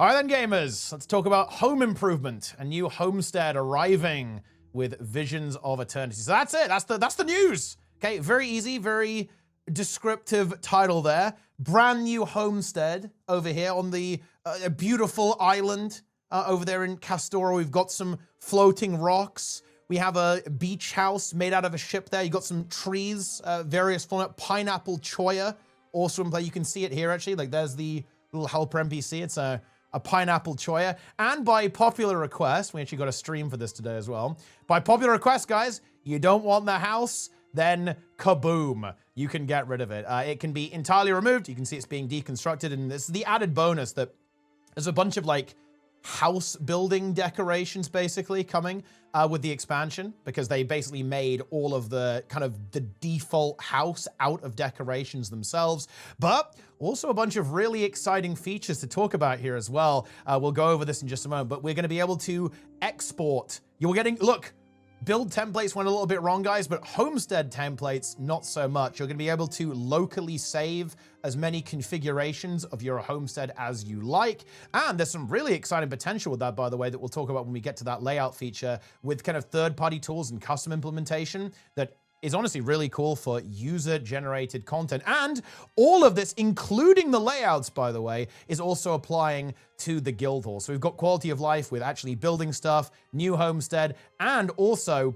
All right then, gamers, let's talk about home improvement. A new homestead arriving with Visions of Eternity. So that's it. That's the news. Okay, very easy, very descriptive title there. Brand new homestead over here on the beautiful island over there in Castora. We've got some floating rocks. We have a beach house made out of a ship there. You got some trees, various form, pineapple choya, also in play. You can see it here actually. Like there's the little helper NPC. It's a pineapple choya. And by popular request, we actually got a stream for this today as well. By popular request, guys, you don't want the house, then kaboom, you can get rid of it. It can be entirely removed. You can see it's being deconstructed. And this is the added bonus that there's a bunch of like house building decorations basically coming with the expansion, because they basically made all of the kind of the default house out of decorations themselves, but also a bunch of really exciting features to talk about here as well. We'll go over this in just a moment, but we're going to be able to export. You're getting, look, build templates went a little bit wrong, guys, but homestead templates, not so much. You're going to be able to locally save as many configurations of your homestead as you like. And there's some really exciting potential with that, by the way, that we'll talk about when we get to that layout feature with kind of third-party tools and custom implementation that is honestly really cool for user-generated content. And all of this, including the layouts, by the way, is also applying to the guild hall. So we've got quality of life with actually building stuff, new homestead, and also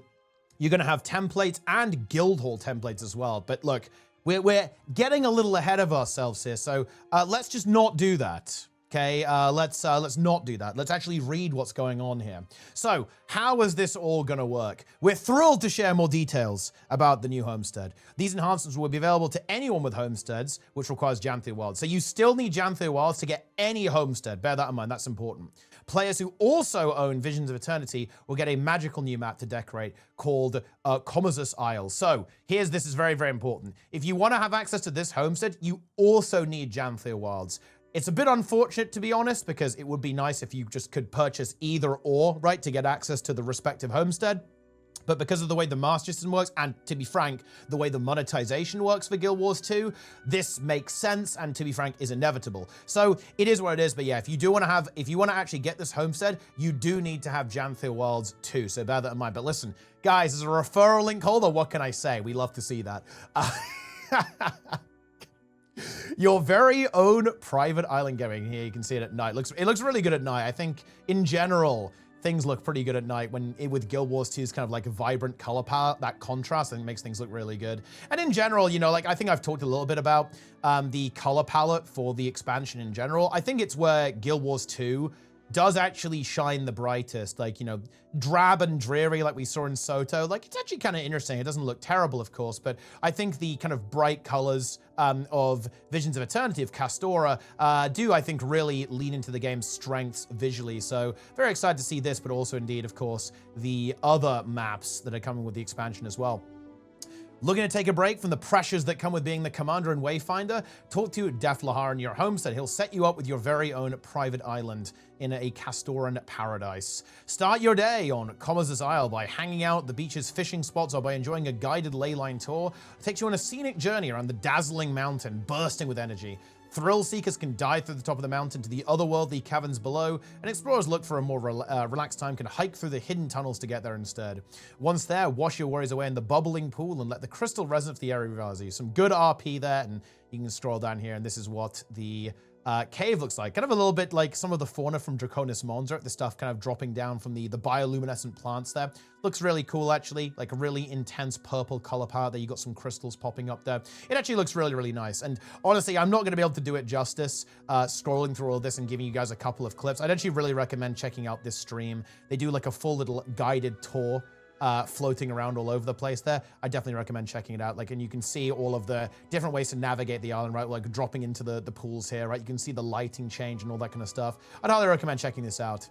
you're going to have templates and guild hall templates as well. But look, we're getting a little ahead of ourselves here, so let's just not do that. Okay, let's not do that. Let's actually read what's going on here. So how is this all gonna work? We're thrilled to share more details about the new homestead. These enhancements will be available to anyone with homesteads, which requires Janthir Wilds. So you still need Janthir Wilds to get any homestead. Bear that in mind, that's important. Players who also own Visions of Eternity will get a magical new map to decorate called Commodus Isle. So this is very, very important. If you wanna have access to this homestead, you also need Janthir Wilds. It's a bit unfortunate, to be honest, because it would be nice if you just could purchase either or, right, to get access to the respective homestead. But because of the way the master system works, and to be frank, the way the monetization works for Guild Wars 2, this makes sense, and to be frank, is inevitable. So it is what it is, but yeah, if you want to actually get this homestead, you do need to have Janthir Wilds too, so bear that in mind. But listen, guys, as a referral link holder, what can I say? We love to see that. Your very own private island going here. You can see it at night. It looks really good at night. I think in general, things look pretty good at night with Guild Wars 2's kind of like a vibrant color palette, that contrast, I think makes things look really good. And in general, you know, like I think I've talked a little bit about the color palette for the expansion in general. I think it's where Guild Wars 2 does actually shine the brightest, like, you know, drab and dreary like we saw in Soto. Like, it's actually kind of interesting. It doesn't look terrible, of course, but I think the kind of bright colors of Visions of Eternity of Castora do, I think, really lean into the game's strengths visually. So very excited to see this, but also indeed, of course, the other maps that are coming with the expansion as well. Looking to take a break from the pressures that come with being the commander and wayfinder? Talk to Def Lahar in your homestead. He'll set you up with your very own private island in a Castoran paradise. Start your day on Commodus Isle by hanging out at the beach's fishing spots or by enjoying a guided leyline tour. It takes you on a scenic journey around the dazzling mountain, bursting with energy. Thrill seekers can dive through the top of the mountain to the otherworldly caverns below, and explorers look for a more relaxed time can hike through the hidden tunnels to get there instead. Once there, wash your worries away in the bubbling pool and let the crystal resonate of the area revive you. Some good RP there, and you can scroll down here, and this is what the cave looks like. Kind of a little bit like some of the fauna from Draconis Mons, the stuff kind of dropping down from the bioluminescent plants there. Looks really cool, actually, like a really intense purple color palette there. You got some crystals popping up there. It actually looks really, really nice. And honestly, I'm not going to be able to do it justice scrolling through all this and giving you guys a couple of clips. I'd actually really recommend checking out this stream. They do like a full little guided tour floating around all over the place there. I definitely recommend checking it out. Like, and you can see all of the different ways to navigate the island, right? Like dropping into the pools here, right? You can see the lighting change and all that kind of stuff. I'd highly recommend checking this out.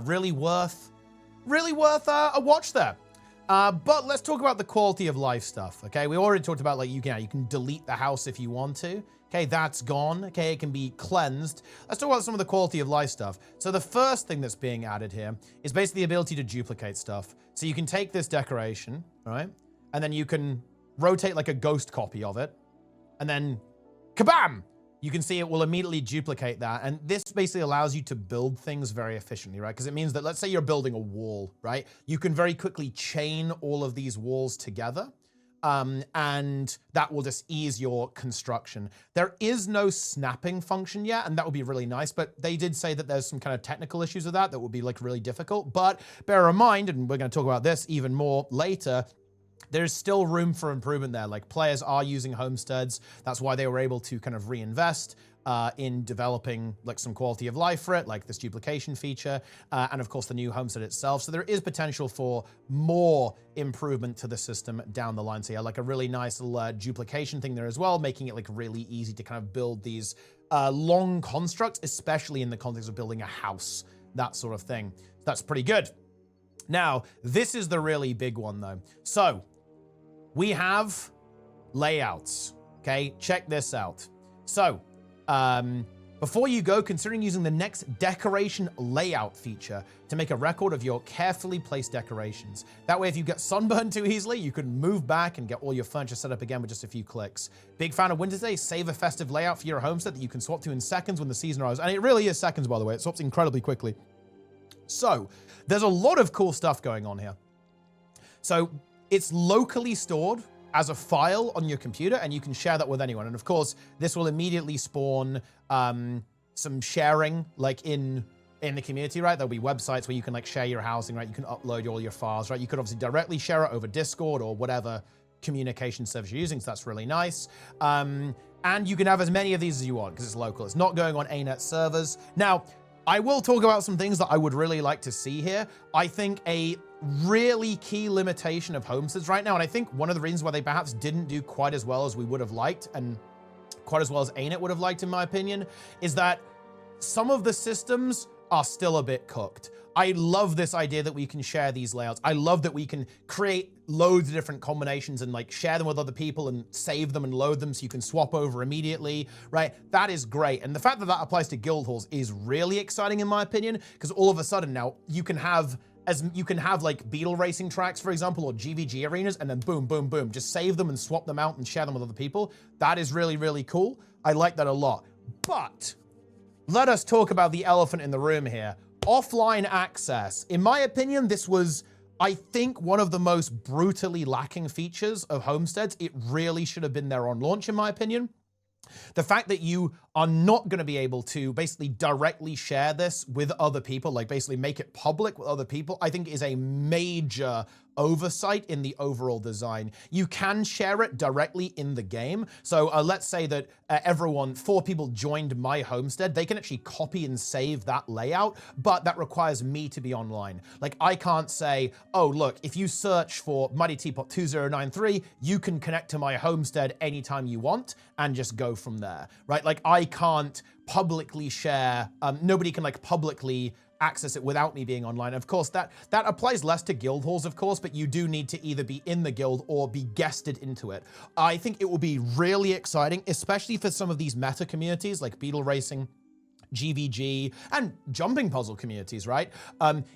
Really worth a watch there. But let's talk about the quality of life stuff, okay? We already talked about, like, you can delete the house if you want to. Okay, that's gone. Okay, it can be cleansed. Let's talk about some of the quality of life stuff. So the first thing that's being added here is basically the ability to duplicate stuff. So you can take this decoration, all right? And then you can rotate like a ghost copy of it. And then, kabam! you can see it will immediately duplicate that. And this basically allows you to build things very efficiently, right? Because it means that, let's say you're building a wall, right? You can very quickly chain all of these walls together. And that will just ease your construction. There is no snapping function yet, and that would be really nice, but they did say that there's some kind of technical issues with that would be like really difficult. But bear in mind, and we're going to talk about this even more later, there's still room for improvement there. Like, players are using homesteads. That's why they were able to kind of reinvest in developing like some quality of life for it, like this duplication feature, and of course the new homestead itself. So there is potential for more improvement to the system down the line. So yeah, like a really nice little duplication thing there as well, making it like really easy to kind of build these long constructs, especially in the context of building a house, that sort of thing. That's pretty good. Now, this is the really big one though. So we have layouts, okay? Check this out. So, before you go, considering using the next decoration layout feature to make a record of your carefully placed decorations. That way, if you get sunburned too easily, you can move back and get all your furniture set up again with just a few clicks. Big fan of Winter's Day, save a festive layout for your homestead that you can swap to in seconds when the season arrives. And it really is seconds, by the way. It swaps incredibly quickly. So, there's a lot of cool stuff going on here. So, it's locally stored as a file on your computer, and you can share that with anyone. And of course, this will immediately spawn some sharing, like in the community, right? There'll be websites where you can like share your housing, right? You can upload all your files, right? You could obviously directly share it over Discord or whatever communication service you're using, so that's really nice. And you can have as many of these as you want because it's local. It's not going on ArenaNet servers. Now, I will talk about some things that I would really like to see here. I think a really key limitation of homesteads right now, and I think one of the reasons why they perhaps didn't do quite as well as we would have liked, and quite as well as ArenaNet would have liked, in my opinion, is that some of the systems are still a bit cooked. I love this idea that we can share these layouts. I love that we can create loads of different combinations and like share them with other people and save them and load them so you can swap over immediately, right? That is great. And the fact that that applies to guild halls is really exciting in my opinion, because all of a sudden now you can have like beetle racing tracks, for example, or GVG arenas, and then boom, boom, boom, just save them and swap them out and share them with other people. That is really, really cool. I like that a lot. But let us talk about the elephant in the room here. Offline access. In my opinion, this was, I think, one of the most brutally lacking features of homesteads. It really should have been there on launch, in my opinion. The fact that you are not going to be able to basically directly share this with other people, like basically make it public with other people, I think is a major oversight in the overall design. You can share it directly in the game. So let's say that 4 people joined my homestead. They can actually copy and save that layout, but that requires me to be online. Like, I can't say, oh, look, if you search for MightyTeapot 2093, you can connect to my homestead anytime you want and just go from there, right? Like, I can't publicly share, nobody can like publicly access it without me being online. Of course, that applies less to guild halls, of course, but you do need to either be in the guild or be guested into it. I think it will be really exciting, especially for some of these meta communities like beetle racing, GVG, and jumping puzzle communities, right?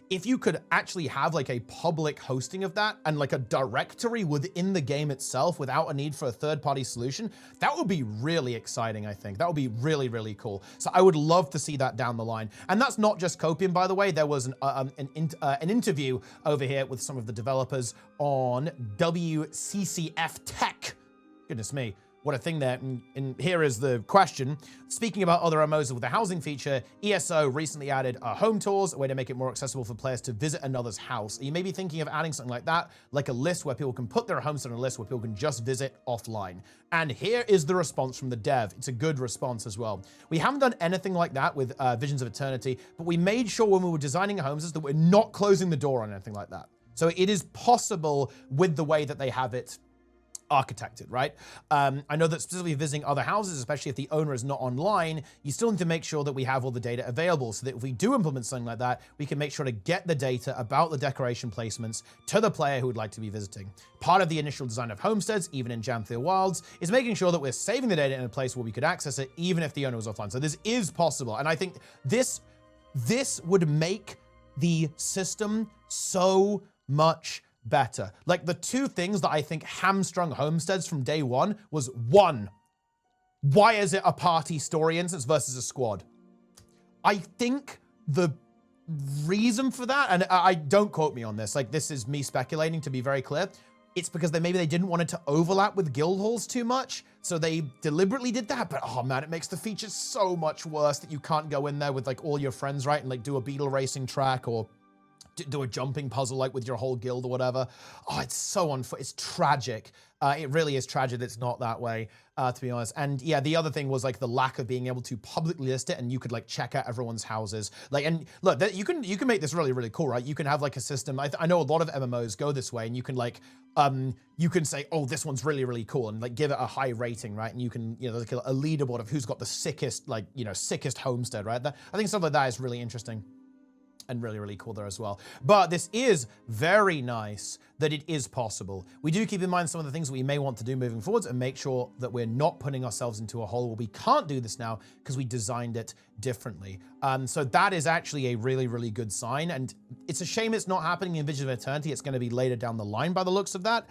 If you could actually have like a public hosting of that and like a directory within the game itself without a need for a third-party solution, that would be really exciting, I think. That would be really, really cool. So I would love to see that down the line. And that's not just Copium, by the way. There was an interview over here with some of the developers on WCCF Tech. Goodness me. What a thing there. And here is the question. Speaking about other MMOs with the housing feature, ESO recently added home tours, a way to make it more accessible for players to visit another's house. You may be thinking of adding something like that, like a list where people can put their homestead on a list where people can just visit offline. And here is the response from the dev. It's a good response as well. We haven't done anything like that with Visions of Eternity, but we made sure when we were designing homes that we're not closing the door on anything like that. So it is possible with the way that they have it architected, right? I know that specifically visiting other houses, especially if the owner is not online, you still need to make sure that we have all the data available so that if we do implement something like that, we can make sure to get the data about the decoration placements to the player who would like to be visiting. Part of the initial design of homesteads, even in Jamthiel Wilds, is making sure that we're saving the data in a place where we could access it even if the owner was offline. So this is possible. And I think this would make the system so much better. Like, the two things that I think hamstrung homesteads from day one was, one, why is it a party story instance versus a squad? I think the reason for that, and I don't quote me on this, like this is me speculating to be very clear, it's because maybe they didn't want it to overlap with guild halls too much, so they deliberately did that, but oh man, it makes the features so much worse that you can't go in there with like all your friends, right, and like do a beetle racing track or do a jumping puzzle like with your whole guild or whatever. Oh, it's so unfair. It's tragic. It really is tragic that it's not that way, to be honest. And yeah, the other thing was like the lack of being able to publicly list it, and you could like check out everyone's houses. Like, and look, you can make this really, really cool, right? You can have like a system. I know a lot of MMOs go this way, and you can like, you can say, oh, this one's really, really cool, and like give it a high rating, right? And you can, you know, like a leaderboard of who's got the sickest, like, you know, sickest homestead, right? I think stuff like that is really interesting. And really, really cool there as well. But this is very nice that it is possible. We do keep in mind some of the things that we may want to do moving forwards and make sure that we're not putting ourselves into a hole where we can't do this now because we designed it differently. So that is actually a really, really good sign. And it's a shame it's not happening in Vision of Eternity. It's going to be later down the line by the looks of that.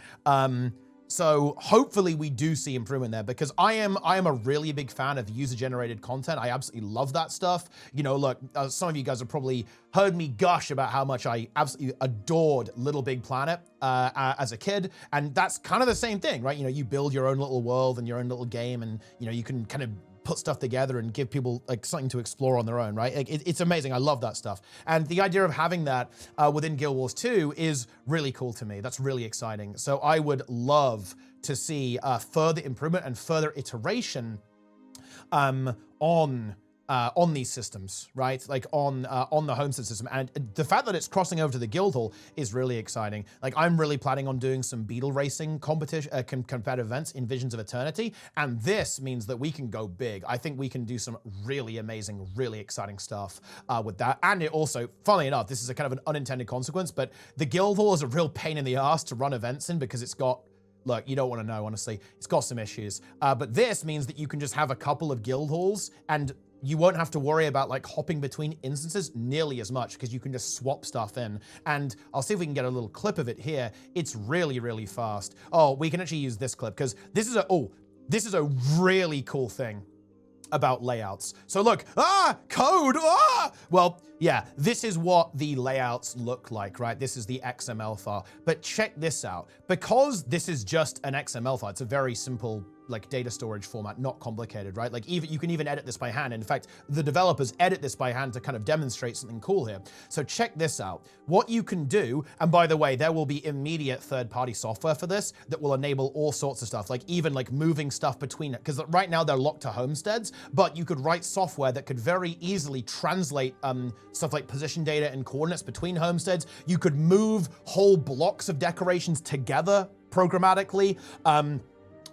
So hopefully we do see improvement there, because I am a really big fan of user-generated content. I absolutely love that stuff. You know, look, some of you guys have probably heard me gush about how much I absolutely adored Little Big Planet as a kid, and that's kind of the same thing, right? You know, you build your own little world and your own little game, and you know, you can kind of put stuff together and give people like something to explore on their own, right? Like, it's amazing. I love that stuff. And the idea of having that within Guild Wars 2 is really cool to me. That's really exciting. So I would love to see further improvement and further iteration on these systems, right? Like on the Homestead system. And the fact that it's crossing over to the guild hall is really exciting. Like, I'm really planning on doing some beetle racing competition, competitive events in Visions of Eternity. And this means that we can go big. I think we can do some really amazing, really exciting stuff with that. And it also, funnily enough, this is a kind of an unintended consequence, but the guild hall is a real pain in the ass to run events in because it's got, look, you don't want to know, honestly. It's got some issues. But this means that you can just have a couple of guild halls and you won't have to worry about like hopping between instances nearly as much because you can just swap stuff in. And I'll see if we can get a little clip of it here. It's really, really fast. Oh, we can actually use this clip because this is a really cool thing about layouts. So look, code, well, yeah, this is what the layouts look like, right? This is the XML file, but check this out. Because this is just an XML file, it's a very simple like data storage format, not complicated, right? Like even you can even edit this by hand. In fact, the developers edit this by hand to kind of demonstrate something cool here. So check this out. What you can do, and by the way, there will be immediate third-party software for this that will enable all sorts of stuff, like even like moving stuff between it, because right now they're locked to homesteads, but you could write software that could very easily translate stuff like position data and coordinates between homesteads. You could move whole blocks of decorations together programmatically.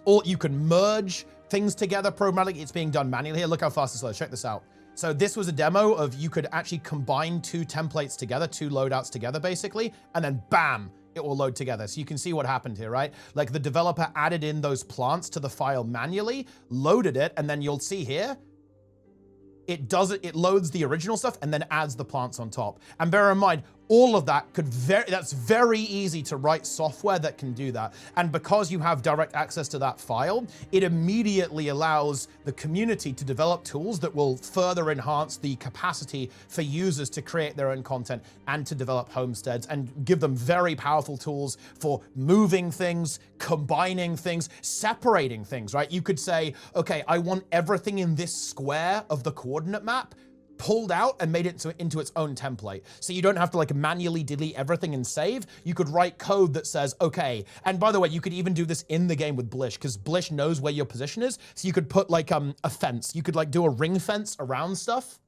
Or you can merge things together programmatically. It's being done manually here. Look how fast this loads. Check this out. So this was a demo of you could actually combine two templates together, two loadouts together, basically, and then bam, it will load together. So you can see what happened here, right? Like the developer added in those plants to the file manually, loaded it, and then you'll see here, it does it, it loads the original stuff and then adds the plants on top. And bear in mind, all of that that's very easy to write software that can do that. And because you have direct access to that file, it immediately allows the community to develop tools that will further enhance the capacity for users to create their own content and to develop homesteads and give them very powerful tools for moving things, combining things, separating things, right? You could say, okay, I want everything in this square of the coordinate map pulled out and made it into its own template. So you don't have to like manually delete everything and save. You could write code that says, okay, and by the way, you could even do this in the game with Blish because Blish knows where your position is. So you could put like a fence. You could like do a ring fence around stuff.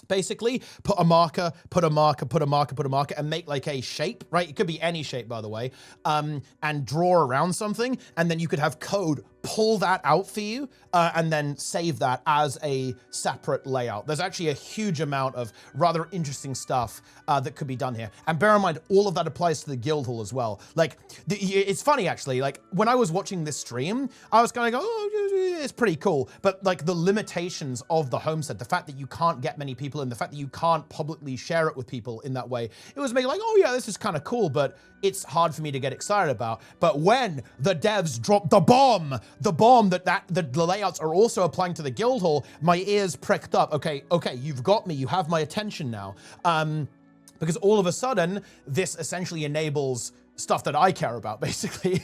Basically, put a marker, put a marker, put a marker, put a marker, and make like a shape, right? It could be any shape, by the way, and draw around something. And then you could have code pull that out for you and then save that as a separate layout. There's actually a huge amount of rather interesting stuff that could be done here. And bear in mind, all of that applies to the guild hall as well. Like, it's funny actually, like when I was watching this stream, I was kind of going, oh, it's pretty cool. But like the limitations of the homestead, the fact that you can't get many people in, the fact that you can't publicly share it with people in that way, it was maybe like, oh yeah, this is kind of cool, but it's hard for me to get excited about. But when the devs dropped the bomb the bomb that the layouts are also applying to the guild hall, my ears pricked up. Okay, you've got me. You have my attention now. Because all of a sudden, this essentially enables stuff that I care about, basically.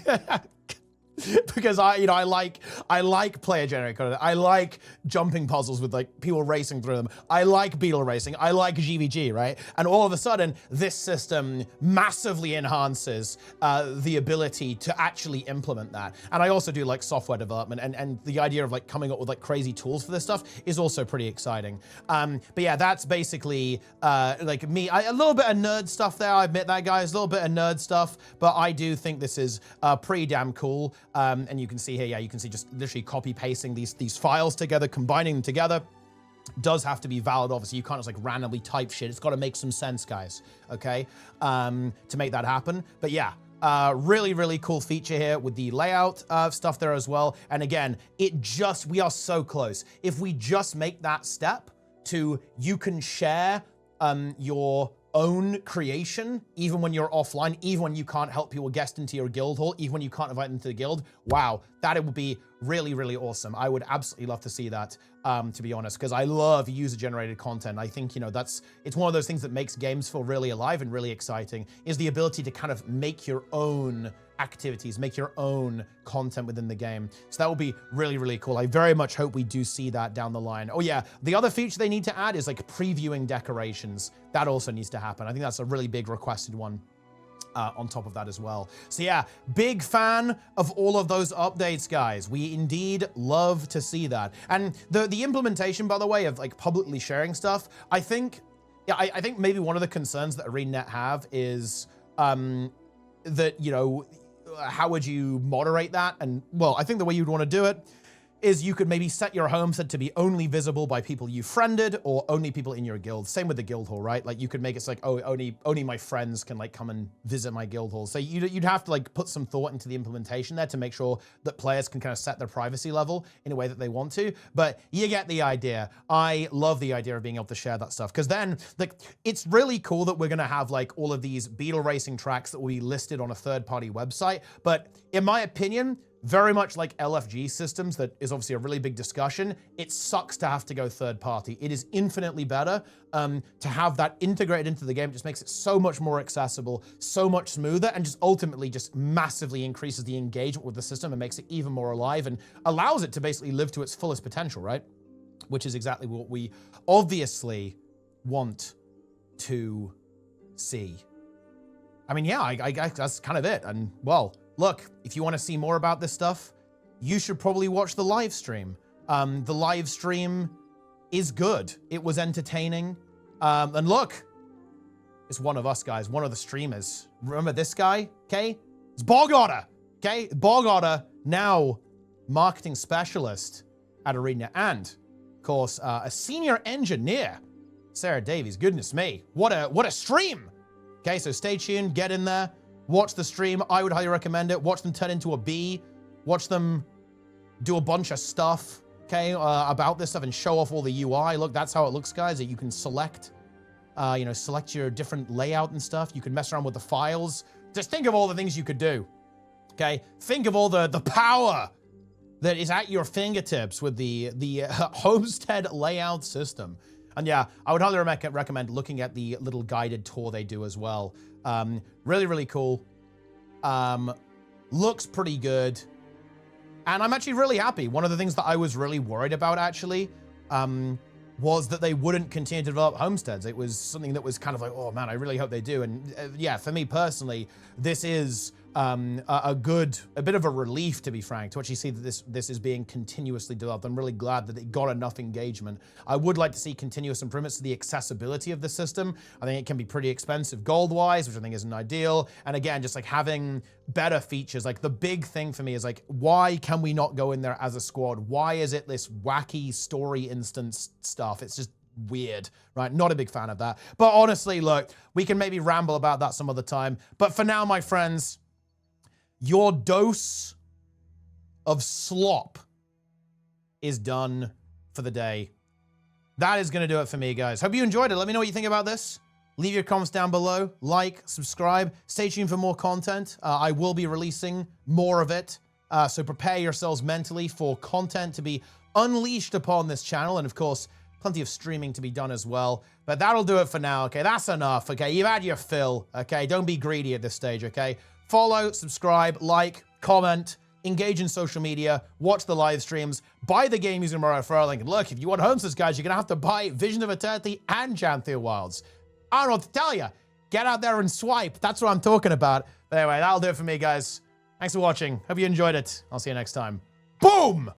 Because I like player generated content. I like jumping puzzles with like people racing through them. I like beetle racing. I like GVG, right? And all of a sudden, this system massively enhances the ability to actually implement that. And I also do like software development, and the idea of like coming up with like crazy tools for this stuff is also pretty exciting. But yeah, that's basically like me. A little bit of nerd stuff there. I admit that, guys, a little bit of nerd stuff, but I do think this is pretty damn cool. And you can see here, yeah, you can see just literally copy pasting these files together, combining them together. Does have to be valid, obviously. You can't just like randomly type shit. It's got to make some sense, guys, okay, to make that happen. But yeah, really, really cool feature here with the layout stuff there as well. And again, we are so close. If we just make that step to, you can share your own creation, even when you're offline, even when you can't help people guest into your guild hall, even when you can't invite them to the guild. Wow, that it would be really, really awesome. I would absolutely love to see that, to be honest, because I love user-generated content. I think, it's one of those things that makes games feel really alive and really exciting, is the ability to kind of make your own activities, make your own content within the game. So that will be really, really cool. I very much hope we do see that down the line. Oh yeah, the other feature they need to add is like previewing decorations. That also needs to happen. I think that's a really big requested one on top of that as well. So yeah, big fan of all of those updates, guys. We indeed love to see that. And the implementation, by the way, of like publicly sharing stuff, I think maybe one of the concerns that ArenaNet have is that, how would you moderate that? And well, I think the way you'd want to do it is you could maybe set your homestead to be only visible by people you friended or only people in your guild. Same with the guild hall, right? Like you could make it so like, oh, only my friends can like come and visit my guild hall. So you'd have to like put some thought into the implementation there to make sure that players can kind of set their privacy level in a way that they want to. But you get the idea. I love the idea of being able to share that stuff, because then like it's really cool that we're gonna have like all of these beetle racing tracks that will be listed on a third-party website. But in my opinion, very much like LFG systems, that is obviously a really big discussion. It sucks to have to go third party. It is infinitely better to have that integrated into the game. It just makes it so much more accessible, so much smoother, and just ultimately just massively increases the engagement with the system and makes it even more alive and allows it to basically live to its fullest potential, right? Which is exactly what we obviously want to see. I mean, yeah, I that's kind of it. And well, look, if you want to see more about this stuff, you should probably watch the live stream. The live stream is good. It was entertaining. And look, it's one of us, guys, one of the streamers. Remember this guy, okay? It's Bog Otter, okay? Bog Otter, now marketing specialist at ArenaNet, and, of course, a senior engineer. Sarah Davies, goodness me. What a stream! Okay, so stay tuned, get in there. Watch the stream. I would highly recommend it. Watch them turn into a bee. Watch them do a bunch of stuff, okay, about this stuff and show off all the UI. Look, that's how it looks, guys. That you can select, select your different layout and stuff. You can mess around with the files. Just think of all the things you could do, okay? Think of all the power that is at your fingertips with the Homestead layout system. And yeah, I would highly recommend looking at the little guided tour they do as well. Really, really cool. Looks pretty good. And I'm actually really happy. One of the things that I was really worried about, actually, was that they wouldn't continue to develop homesteads. It was something that was kind of like, oh man, I really hope they do. And yeah, for me personally, this is a bit of a relief, to be frank, to actually see that this is being continuously developed. I'm really glad that it got enough engagement. I would like to see continuous improvements to the accessibility of the system. I think it can be pretty expensive gold-wise, which I think isn't ideal. And again, just like having better features. Like the big thing for me is like, why can we not go in there as a squad? Why is it this wacky story instance stuff? It's just weird, right? Not a big fan of that. But honestly, look, we can maybe ramble about that some other time. But for now, my friends, your dose of slop is done for the day. That is going to do it for me, guys. Hope you enjoyed it. Let me know what you think about this. Leave your comments down below. Like, subscribe. Stay tuned for more content. I will be releasing more of it So prepare yourselves mentally for content to be unleashed upon this channel. And of course, plenty of streaming to be done as well. But that'll do it for now, okay? That's enough, okay? You've had your fill, okay? Don't be greedy at this stage, okay? Follow, subscribe, like, comment, engage in social media, watch the live streams, buy the game using my referral link. And look, if you want Homesteads, guys, you're going to have to buy Vision of Eternity and Janthea Wilds. I don't know what to tell you. Get out there and swipe. That's what I'm talking about. But anyway, that'll do it for me, guys. Thanks for watching. Hope you enjoyed it. I'll see you next time. Boom!